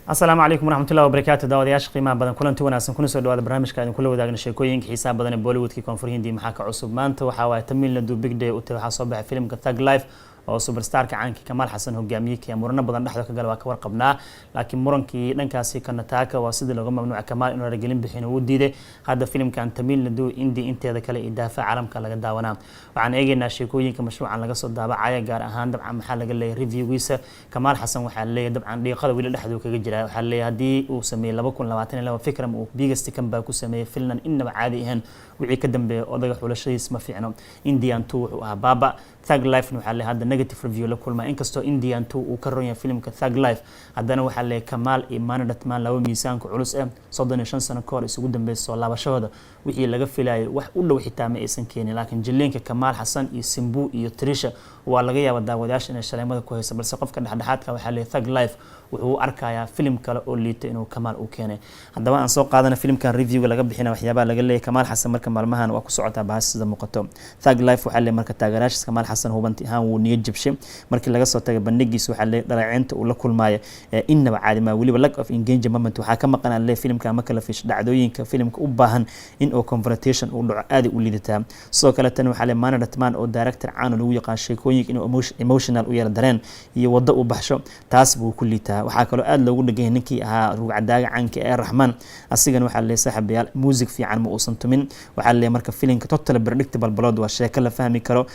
السلام عليكم ورحمة الله وبركاته داودياش قيمة بدن كلنتي wanaagsan kuna soo dhawaada barnaamijka aan kula wadaagna sheekooyinka xiisaha badan ee Bollywoodka koonfur Hindi maxaa ka cusub maanta waxa way tamil do big day waxa soo baxay filimka Thug Life oo superstar ka caanka Kamal Hassan hogaamiyay ka murano badan dhaxda ka galay waa ka warqabnaa laakiin murankii dhankaasi kana taaka waa sidii laga mamnuuc Kamal inuu ragelin bixin uu diiday hadda filimkan tamil do Hindi inteeda kale idaafa caalamka laga daawanaa waxaan eegaynaa sheekooyinka mashruucan laga soo daabacay gaar ahaan dabcan maxaa laga leeyahay review-giisa Kamal Hassan waxa leeyahay dabcan dhiiqada wili dhaxdu kaga jira waxa leeyahay hadii uu sameeyay 2022 fikram uu biggest comeback ku sameeyay filnan inaba caadi ahaan wixii ka dambeeyay odaga xulashadiisa ma fiicno Indian 2 wuxuu ahaa Baba Thug Life waxa leeyahay hadda negative review la kulma inkastoo Indian 2 uu ka roon yahay filimka Thug Life haddana waxa leeyahay Kamal iyo Manadatman laba miisaanka culus ah 35 sano ka hor isugu dambeeyay soo laabashadooda wixii laga filayay wax u dhow xitaa ma aysan keenin laakiin jileenka Kamal Hassan iyo Simbu iyo Trisha waa laga yaabaa daawadayaasha inay shaleemada ku hayso balse qofka dhexdhexaadka waxa leeyahay Thug Life wuxuu arkayaa film kale oo liita inuu Kamal u keenay haddaba aan soo qaadana filimkan review-ga laga bixina waxyaabaha laga leeyahay Kamal Hassan marka maalmahan waa ku socotaa baasida muuqato Thug Life waxa leeyahay marka taageerayaasha Kamal Hassan hubanti ahaan wuu niyad jabshay markii laga soo tagay bandhigiisa waxa leeyahay dhaleecaynta uu la kulmaayo inaba caadi ma waliba lack of engagement waxa ka maqan leeyahay filimka ma kala fiish dhacdooyinka filimka u baahan in oo confrontation uu dhaco aad u liidataa sidoo kale tan waxa leeyahay Manadatman oo director caan lagu yaqaan sheekooyinka inuu emotional u yeelo dareen iyo wada u baxsho taas buu ku liitaa waxa kale aad loogu dhagay ninkii ahaa ruucadaaga caanka ee Rahman asigana waxa leeyahay saaxiibayaal music fiican ma uusan tumin waxa leeyahay marka filimka total predictable blood waa sheeko la fahmi karo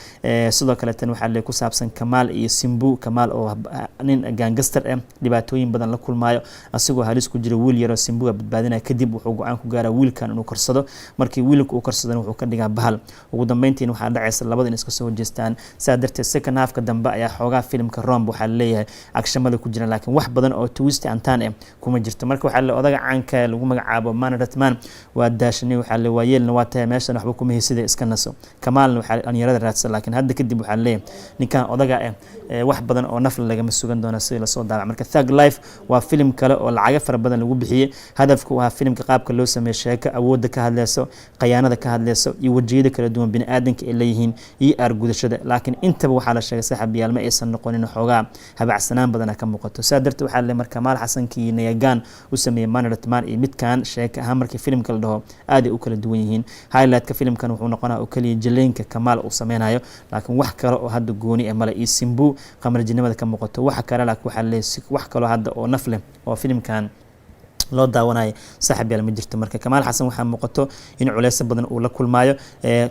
sidoo kale tan waxa leeyahay ku saabsan Kamal iyo Simbu Kamal oo nin gangster ah dhibaatooyin badan la kulmaayo asigoo halis ku jira wiil yar oo Simbu badbaadinaya kadib wuxuu go'aan ku gaaray wiilkan inuu korsado markii wiilku uu korsadana wuxuu ka dhigaa bahal ugu dambeyntii waxa dhacaysa labada in iska soo jeestaan saadartay second half ka dambe ayaa xoogaa filimka Rom waxa leeyahay akshamada ku jira laakiin wax badan oo twist antaan ah kuma jirto marka waxa la odaga caanka lagu magacaabo Manadatman waa daashnay waxa la waayelna waa tahay meeshan waxba kuma heysida iska naso Kamal waxa dhalinyarada raadsan laakiin hadda kadib waxa leeyahay ninkan odaga ah wax badan oo nafl laga masugan doona si la soo daabac marka Thug Life waa film kale oo lacag fara badan lagu bixiyay hadafku waa filimka qaabka loo sameeyo sheeko awood ka hadlayso qayaanada ka hadlayso iyo wajiyada kala duwan bini aadanka ay leeyihiin iyo argudashada laakiin intaba waxa la sheegay saaxiibayaal ma aysan noqonin xoogaa habacsanaan badan ka muuqato saadarta waxa la markaa Kamal Hassan kii Nayagan u sameeyay Manadatman iyo midkan sheeko ahaan markii filimka la dhaho aad ay u kala duwan yihiin highlight-ka filimkan wuxuu noqonaa oo kaliya jileenka Kamal uu sameeynayo laakiin wax kale oo hadda gooni ah mala Simbu qamarjinimada ka muuqato waxa kale laakiin waxa leeyahay wax kale hadda oo naf leh oo filimkan loo daawanay saaxiibayaal ma jirto marka Kamal Hassan waxa muuqato in culeys badan uu la kulmaayo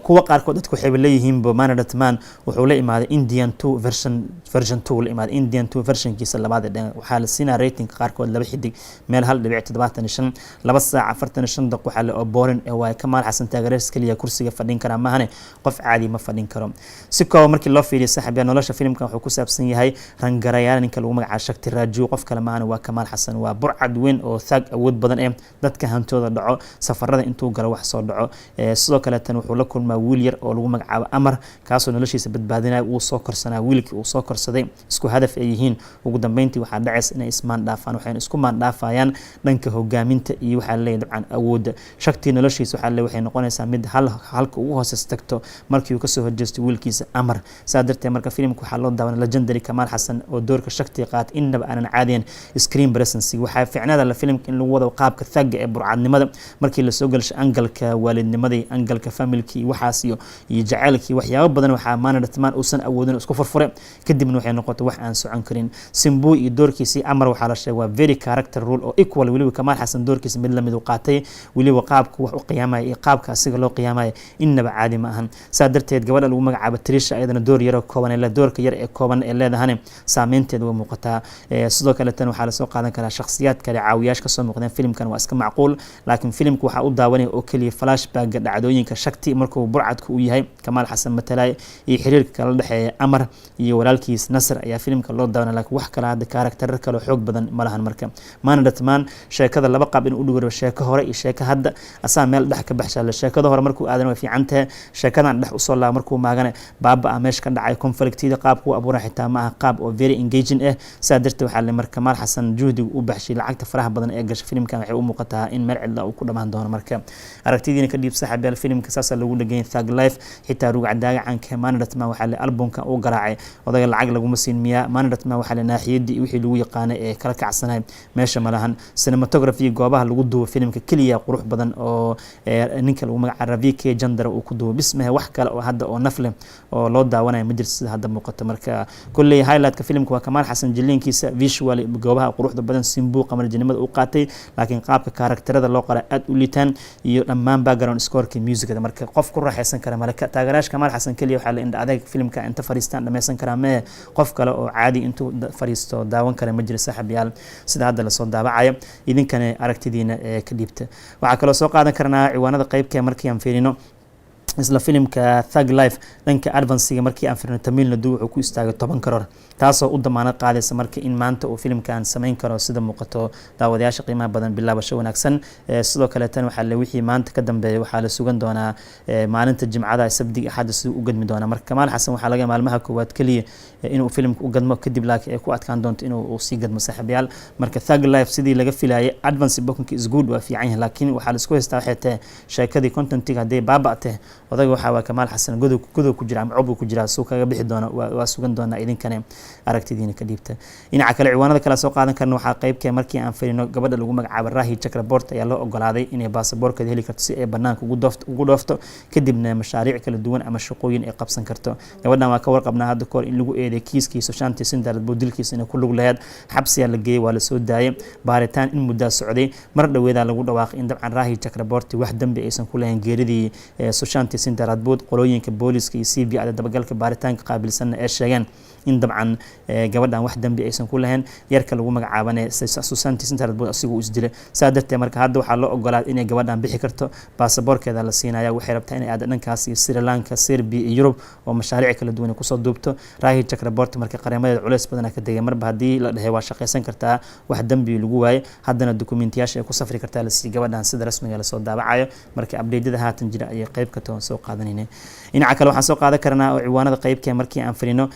kuwa qaar kood dadku waxay leeyihiin Manadatman wuxuu la imaaday Indian 2 version 2 la imaaday Indian 2 version kiisa labaad waxa la siinaa rating qaar kood laba xidig meel 1.75 2 saac 45 daqiiqo waxa la boring ee way Kamal Hassan taageerayska kaliya kursiga fadhin kara maahane qof caadi ma fadhin karo si koob markii loo fiiriyo saaxiibayaal nolosha filimkan wuxuu ku saabsan yahay rangarayaan ninka lagu magacaabo Shakti Raju qof kale maahane waa Kamal Hassan waa burcad weyn oo Thug awood badan ee dadka hantooda dhaco safarada intuu galo wax soo dhaco sidoo kale tan wuxuu la kulmaa wiil yar oo lagu magacaabo Amar kaasoo noloshiisa badbaadinaya uu soo korsanaa wiilkii uu soo korsaday isku hadaf ay yihiin ugu dambeyntii waxa dhacaysa inay ismaan dhaafaan waxay isku maan dhaafayaan dhanka hogaaminta iyo waxa leeyahay dabcan awoodda shakti noloshiisa waxa leeyahay waxay noqonaysaa mid halka ugu hooseysa tagto markii uu ka soo horjeesto wiilkiisa Amar saadartay marka filimku waxa loo daawan legendary Kamal Hassan oo doorka shakti qaat inaba aanan caadiyan screen presence waxa fiicnada la filimka in lagu wada qaabka Thug ee burcadnimada markii la soo galshay angalka waalidnimada angalka familkii waxaas iyo jacaylkii waxyaabo badan waxa Manadatman uusan awoodin isku furfure kadibna waxay noqotay wax aan socon karin Simbu iyo doorkiisa Amar waxa la sheegay waa very character role oo equal waliba Kamal Hassan doorkiisa mid la mid u qaatay waliba qaabka wax u qiyaamay iyo qaabka asiga loo qiyaamay inaba caadi ma ahan saadarteed gabadha lagu magacaabo Trisha ayadana door yar oo kooban ee doorka yar ee kooban ee leedahay saameynteedu waa muuqataa sidoo kale tan waxa la soo qaadan karaa shakhsiyaad kale caawiyaasha ka soo muuqdeen filimkan waa iska macquul laakiin filimku waxa uu daawanay oo kaliya flashback dhacdooyinka shakti markuu burcadku uu yahay Kamal Hassan matalay iyo xiriirka kala dhaxeeya Amar iyo walaalkiis Nasr ayaa filimka loo daawanay laakiin wax kale hada karakter kale xoog badan ma lahan marka Manadatman sheekada laba qaab in uu dhigo sheeko hore iyo sheeko hadda asaa meel dhax ka baxshay sheekada hore markuu aadan way fiican tahay sheekadan dhax u soo laa markuu maagana baaba meesha ka dhacay conflictida qaabku abuura xitaa ma qaab oo very engaging ah saadarta waxa la marka Kamal Hassan juhdi u baxshay lacagta faraha badan ee gashay filimkan waxay u muuqataa in meel cidla uu ku dhamaan doono marka aragtidiina ka dhiib saaxiibayaal filimka saasa lagu dhagay Thug Life xitaa ruuc cadaaga canka Mandatma waxa la albumka uu garaacay odaga lacag laguma siin miya Mandatma waxa la naaxiyadii wixii lagu yaqaanay ee kala kacsanay meesha malahan cinematography goobaha lagu duubo filimka kaliya qurux badan oo ninka lagu magacaabo Ravike Jandar uu ku duubo bismaha wax kale oo hadda oo nafle oo loo daawanayo ma jirto sida hadda muuqato marka kulli highlight-ka filimka waa Kamal Xasan Jiliinkiisa visual goobaha quruxda badan simbu qamar jinimada uu qaatay laakiin qaabka karakterada loo qoray aad u liitaan iyo dhammaan background score-ka music-da marka qof ku raaxaysan kara malaka taageerayaasha Kamal Xasan kaliya waxa la indha adeeg filimka inta fariistaan dhameysan kara ma qof kale oo caadi intuu fariisto daawan kara ma jiro saaxiibayaal sida hadda la soo daabacayo idinkana aragtidiina ka dhiibta waxa kale oo soo qaadan karnaa ciwaanada qaybka markii aan fiirino isla filimka Thug Life dhanka advance-ga markii aan fiirno Tamil Nadu wuxuu ku istaagay 10 karoor taasoo u damaanad qaadaysa marka in maanta uu filimkan sameyn karo sida muuqato daawadayaasha qiimaha badan bilaabasho wanaagsan sidoo kale tan waxa la wixii maanta ka dambeeyay waxa la sugan doonaa maalinta Jimcada Sabtiga Axad si uu gadmi doona marka Kamal Xasan waxa laga maalmaha koowaad kaliya inuu filimka u gadmo kadib laakiin ay ku adkaan doonto inuu sii gadmo saaxiibayaal marka Thug Life sidii laga filayay advance booking is good waa fiican yahay laakiin waxa la isku haystaa waxay sheekadii content-iga haday baaba'tay odaga waxa waa Kamal Xasan godow ku jira ama cub ku jira soo kaga bixi doona waa sugan doona idinkana aragtidiina ka dhiibta dhinaca kale ciwaanada kala soo qaadan karna waxa qaybkee markii aan fiirino gabadha lagu magacaabo Rahi Chakraborty ayaa loo ogolaaday inay baasaboorkeeda heli karto si ay banaanka ugu dhoofto kadibna mashaariic kala duwan ama shaqooyin ay qabsan karto gabadhan waa ka warqabnaa hadda koor in lagu eedeey kiiskiisa shantii sindar boodilkiisa in ku lug lahayd xabsiga la geeyay waa la soo daayay baaritaan in muddo socday mar dhaweeda lagu dhawaaqay in dabcan Rahi Chakraborty wax dambi aysan ku lahayn geeridii shantii sindar bood qolooyinka booliska iyo CBI dabagalka baaritaanka qaabilsan ee sheegeen in dabcan gabadhan wax dambi aysan ku lahayn yarka lagu magacaabanay Susanti Central asigu isdilay saadarte marka hadda waxa loo ogolaaday inay gabadhan bixi karto baasaboorkeeda la siinaya waxay rabtaa inay aad dhankaas Sri Lanka Serbia iyo Europe oo mashaariic kala duwan ku soo duubto Rahi Chakraborty marka qareemadeeda culeys badan ka degay marba hadii la dhahay waa shaqaysan kartaa wax dambi lagu waayay haddana dokumentiyaasha ay ku safri kartaa la sii gabadhan sida rasmiga la soo daabacayo marka update-yada haatan jira ay qayb ka toon soo qaadanayna dhinaca kale waxaan soo qaadan karnaa oo ciwaanada qaybkee markii aan firino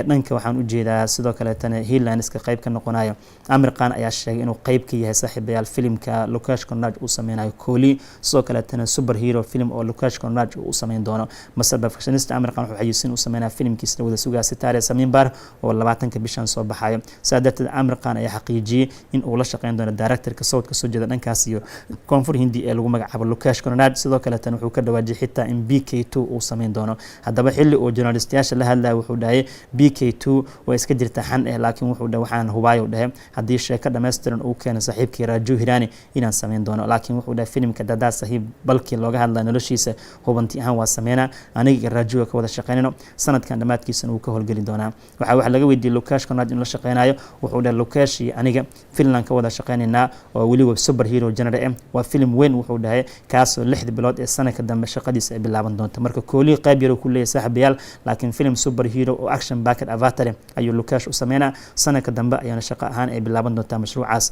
dhanka waxaan u jeedaa sidoo kale tan Highlandska qayb ka noqonayo Amir Khan ayaa sheegay inuu qayb ka yahay saaxiibayaal filimka Lukash Konrad uu sameynayo Koli sidoo kale tan superhero film oo Lukash Konrad uu sameyn doono masal perfectionist Amir Khan wuxuu xayisiin uu sameynayo filimkiisa wada sugaa Sitare Samin Bar oo 20ka bishan soo baxayo saadada Amir Khan ayaa xaqiijiyay in uu la shaqeyn doono director-ka sawdka soo jeeda dhankaas iyo koonfur Hindi ee lagu magacaabo Lukash Konrad sidoo kale tan wuxuu ka dhawaajiyay xitaa in BK2 uu sameyn doono haddaba xilli oo journalistayaasha la hadlay wuxuu dhahay BK2 way iska jirtaa xan laakiin wuxuu dhahay waxaan hubaayo dhahay hadii sheeko dhameystiran uu keeno saaxiibkii Raju Hirani inaan sameyn doono laakiin wuxuu dhahay filimka Dada Sahib balkii looga hadlay noloshiisa hubanti ahaan waa sameeyna aniga Raju ka wada shaqeynayno sanadkan dhamaadkiisana uu ka howlgali doonaa waxa laga weydiiyay Lukash Konrad in la shaqeynayo wuxuu dhahay Lukash iyo aniga Finland ka wada shaqeynayna oo waliba superhero genre waa film weyn wuxuu dhahay kaas oo 6 bilood ee sanadka dambe shaqadiisa ay bilaaban doonto marka kooli qayb yar ku leeyahay saaxiibayaal laakiin film superhero oo action packed avatar ayuu Lukash u sameeyna sanadka dambe ayana shaqo ahaan ay bilaaban doontaa mashruucaas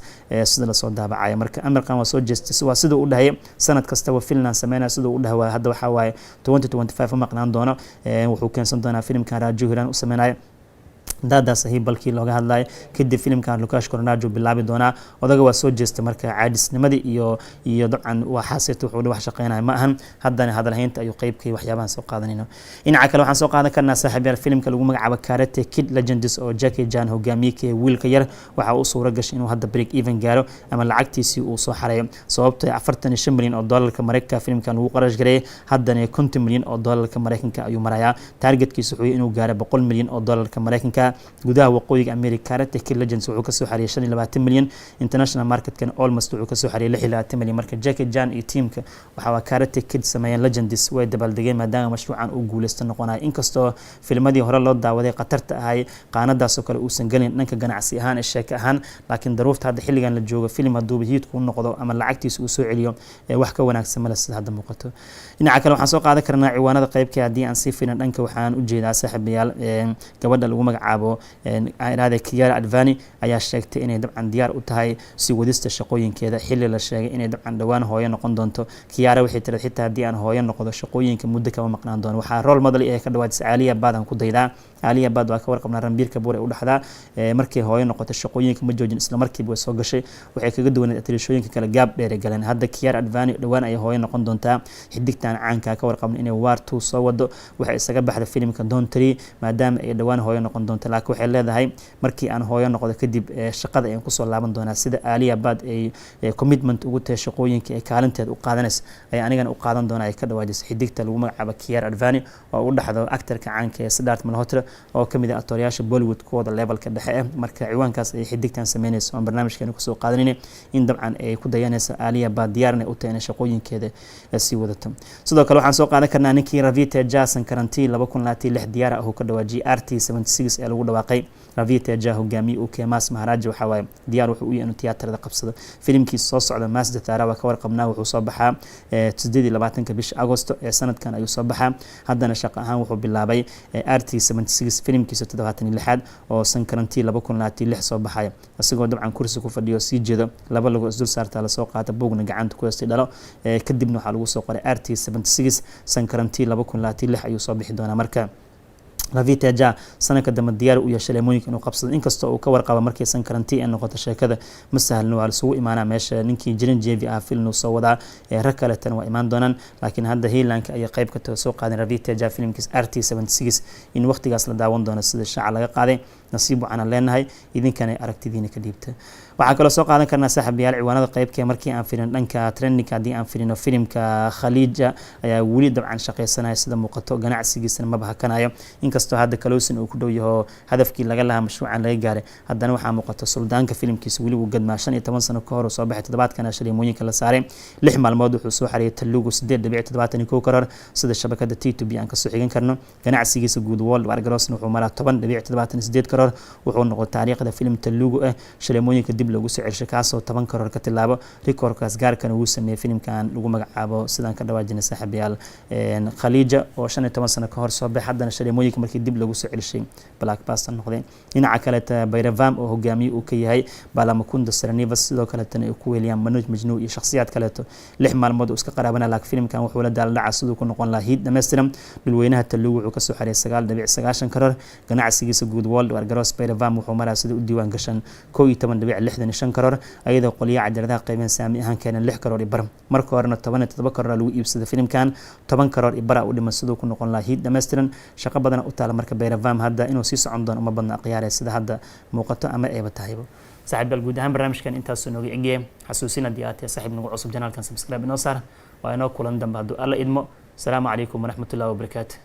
sida la soo daabacay marka Amir Khan waa soo jeestay waa sida uu dhahay sanad kasta waa Finland sameeyna sida uu dhahay hadda waxa waaye 2025 maqnaan doono wuxuu keensan doonaa filimkan Raju Hirani u sameynayo Dada Sahib balkii looga hadlay kadib filimkan Lukash Konrad uu bilaabi doonaa odaga waa soo jeestay marka caadisnimadii iyo dabcan waxa seeto wuxuu wax shaqeynaa ma ahan haddana hadalhaynta ayuu qaybkay waxyaabahan soo qaadanayno dhinaca kale waxaan soo qaadan karnaa saaxiibayaal filimka lagu magacaabo Karate Kid Legends oo Jackie Chan hogaamiyay wiilka yar waxa uu suura gashay inuu hadda break even gaaro ama lacagtiisii uu soo xareeyo sababtoo 45 milyan oo dollarka Mareykanka filimkan uu qarash gareeyay haddana 50 milyan oo dollarka Mareykanka ayuu marayaa targetkiisu wuxuu inuu gaaro 100 milyan oo dollarka Mareykanka gudaha waqooyiga America Karate Kid Legends wuxuu ka soo xariyay 25 milyan international market-kan almost wuxuu ka soo xariyay 26 milyan marka Jackie Chan iyo teamka waxa Karate Kid sameeyeen Legends way dabaldegeen maadaama mashruucan uu guuleysto noqonayo inkastoo filmadii hore loo daawaday qatarta ahay qaanadaas oo kale uusan galin dhanka ganacsi ahaan ee sheeko ahaan laakiin daruufta hadda xilligan la joogo film hadduu hiid ku noqdo ama lacagtiisa uu soo celiyo wax ka wanaagsan ma la sida hadda muuqato dhinaca kale waxaan soo qaadan karnaa ciwaanada qaybka haddii aan sii fiirin dhanka waxaan u jeedaa saaxiibayaal gabadha lagu magacaabo magacaabo iraade Kiara Advani ayaa sheegtay inay dabcan diyaar u tahay si wadista shaqooyinkeeda xilli la sheegay inay dabcan dhawaan hooyo noqon doonto. Kiara waxay tiri xitaa haddii aan hooyo noqdo shaqooyinka muddo kama maqnaan doono. Waxaa role model ee ka dhawaad Alia Bad aan ku daydaa. Alia Bad waa ka warqabnaa Ranbir Kapoor ee u dhaxdaa markii hooyo noqotay shaqooyinka ma joojin isla markiiba way soo gashay. Waxay kaga duwaneed telefishinka kala gaab dheer galeen. Hadda Kiara Advani dhawaan ay hooyo noqon doontaa. Xidigtan caanka ka warqabna inay War 2 soo wado. Waxay isaga baxday filimka Don 3 maadaama ay dhawaan hooyo noqon doonto. Laakiin waxay leedahay markii aan hooyo noqdo kadib shaqada ayaan ku soo laaban doonaa sida Alia Bad ay commitment ugu tahay shaqooyinka ay kaalinteed u qaadanayso ay anigana u qaadan doonaa ay ka dhawaajisay xidigta lagu magacaabo Kiara Advani oo u dhaxdo actorka caanka ee Siddharth Malhotra oo kamid ah actoryaasha Bollywood kooda levelka dhexe marka ciwaankaas ay xidigtan sameynayso oo barnaamijkeena ku soo qaadanayna in dabcan ay ku dayanayso Alia Bad diyaarna u tahay shaqooyinkeeda si wadato. Sidoo kale waxaan soo qaadan karnaa ninkii Ravi Teja Sankaranti 2026 diyaar ah oo ka dhawaajiyay RT76 ee lagu dhawaaqay. Ravi Teja hogaamiye uu Kemas Maharaj waxa way diyaar wuxuu u yahay inuu tiyaatarada qabsado. Filimkiisa soo socda Masjid Tara waa ka warqabnaa wuxuu soo baxaa 28 bisha Agoosto ee sanadkan ayuu soo baxaa. Haddana shaqo ahaan wuxuu bilaabay RT76 filimkiisa 76 oo Sankaranti 2026 soo baxay. Isagoo dabcan kursi ku fadhiyo sii jeedo laba lagu isdul saarta la soo qaata buugna gacanta ku heystay dhalo kadibna waxa lagu soo qoray RT76 Sankaranti 2026 ayuu soo bixi doonaa. Marka Ravi Teja sanadka dambe diyaar u yahay shaleemooyinka inuu qabsado inkastoo uu ka warqabo markii Sankaranti ay noqoto sheekada ma sahlano waa isugu imaanaa meesha ninkii jirin JV ah film soo wadaa rag kale tan waa imaan doonaan laakiin hadda Hiilanka ay qayb ka soo qaadeen Ravi Teja filmkiisa RT76 in waqtigaas la daawan doono sida shaaca laga qaaday nasiib waxaan leenahay idinkana aragtidiina ka dhiibta. waxaan kala soo qaadan karnaa saaxiibayaal ciwaanada qaybkee markii aan firin dhanka trending hadii aan firino filimka Khaliija ayaa wali dabcan shaqeysanaya sida muuqato ganacsigiisana ma bahakanayo inkastoo hadda kaloosin uu ku dhow yahay hadafkii laga lahaa mashruucan laga gaaray haddana waxaa muuqato suldaanka filimkiisa wali uu gadmaa 15 sano ka hor soo baxay toddobaadkan shaleemooyinka la saaray 6 maalmood wuxuu soo xariyay Telugu 8.71 karoor sida shabakada T2B aan ka soo xigan karno ganacsigiisa guud World War Gross wuxuu maraa 10.78 karoor wuxuu noqday taariikhda filim Telugu shaleemooyinka dib lagu soo celshay kaasoo 10 karoor ka tilaabo rikoorkaas gaarkan uu sameeyay filimkan lagu magacaabo sidaan ka dhawaajinay saaxiibayaal Khaliija oo 15 sano ka hor soo baxay haddana shaleemooyinka markii dib lagu soo celshay blockbuster noqday dhinaca kale Bayravam oo hogaamiye uu ka yahay Balamukunda Srinivas sidoo kale tan ay ku weeliyaan Manoj Majnuu iyo shakhsiyaad kale 6 maalmood iska qaraabana laakiin filimkan wuxuu la daaldhacay sidoo ku noqon lahaa hid dhameystiran dhulweynaha Telugu wuxuu ka soo xariyay 9.9 karoor ganacsigiisa guud World War Gross Bayravam wuxuu maraa sida u diiwaan gashan 11.65 karoor ayadoo qoliyaha cajaladaha qaybeen saami ahaan keenan 6 karoor bar marka horena 17 karoor lagu iibsaday filimkan 10 karoor ibara u dhiman sidoo ku noqon lahaa hid dhameystiran shaqo badan u taala marka Bayravam hadda inuu sii socon doono uma badna qiyaarey sida hadda muuqato ama ayba tahayba saaxiib guud ahaan barnaamijkan intaas soo nooga eegay xasuusina diyaatay saaxiib nagu cusub channelkan subscribe inoo saar waa inoo kulan dambe haduu alla idmo السلام عليكم ورحمة الله وبركاته.